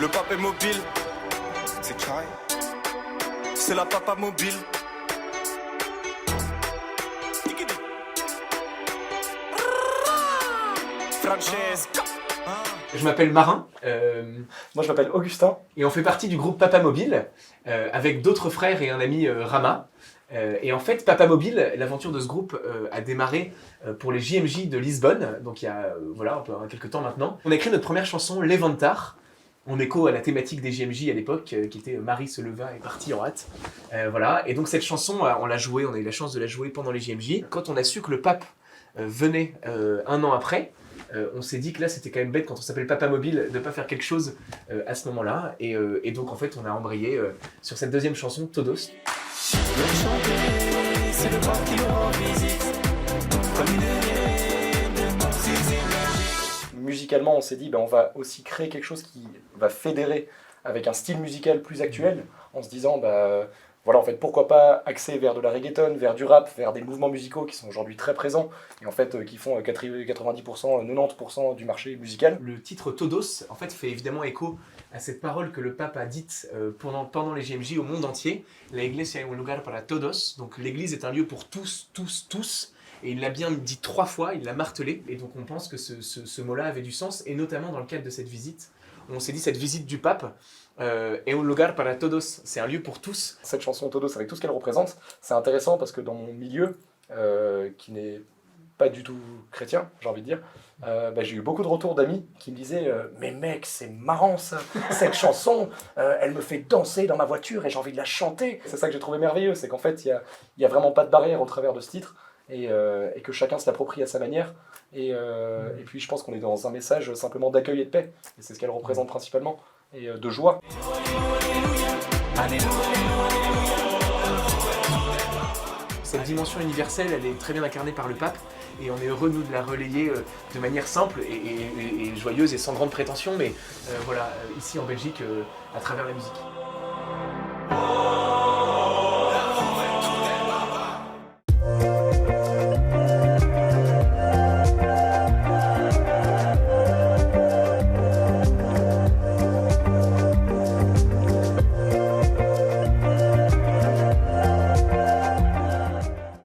Le pape est mobile. C'est carré. C'est la papa mobile. Francesca. Je m'appelle Marin. Moi je m'appelle Augustin. Et on fait partie du groupe Papa Mobile, avec d'autres frères et un ami Rama. Et en fait, Papa Mobile, l'aventure de ce groupe a démarré pour les JMJ de Lisbonne, donc il y a voilà, quelques temps maintenant. On a écrit notre première chanson, Levantar, en écho à la thématique des JMJ à l'époque, qui était Marie se leva et partit en hâte. Voilà. Et donc cette chanson, on l'a jouée, on a eu la chance de la jouer pendant les JMJ. Quand on a su que le pape venait un an après, on s'est dit que là c'était quand même bête quand on s'appelle Papa Mobile de pas faire quelque chose à ce moment-là. Et donc en fait on a embrayé sur cette deuxième chanson, Todos. C'est le pape qui nous rend visite. Comme une Musicalement on s'est dit on va aussi créer quelque chose qui va fédérer avec un style musical plus actuel, en se disant voilà, en fait, pourquoi pas axer vers de la reggaeton, vers du rap, vers des mouvements musicaux qui sont aujourd'hui très présents et en fait qui font 90%, 90% du marché musical. Le titre Todos, en fait, fait évidemment écho à cette parole que le pape a dite pendant les JMJ au monde entier. La iglesia es un lugar para todos. Donc l'église est un lieu pour tous, tous, tous. Et il l'a bien dit 3 fois, il l'a martelé. Et donc on pense que ce mot-là avait du sens, et notamment dans le cadre de cette visite. On s'est dit, cette visite du pape, est un lugar para todos, c'est un lieu pour tous. Cette chanson Todos, avec tout ce qu'elle représente, c'est intéressant parce que dans mon milieu, qui n'est pas du tout chrétien, j'ai envie de dire, j'ai eu beaucoup de retours d'amis qui me disaient mais mec, c'est marrant ça, cette chanson, elle me fait danser dans ma voiture et j'ai envie de la chanter. C'est ça que j'ai trouvé merveilleux, c'est qu'en fait, il y a vraiment pas de barrière au travers de ce titre, et que chacun se l'approprie à sa manière. Et puis je pense qu'on est dans un message simplement d'accueil et de paix, et c'est ce qu'elle représente principalement, et de joie. Cette dimension universelle, elle est très bien incarnée par le pape, et on est heureux, nous, de la relayer de manière simple et joyeuse et sans grande prétention, mais voilà, ici en Belgique, à travers la musique.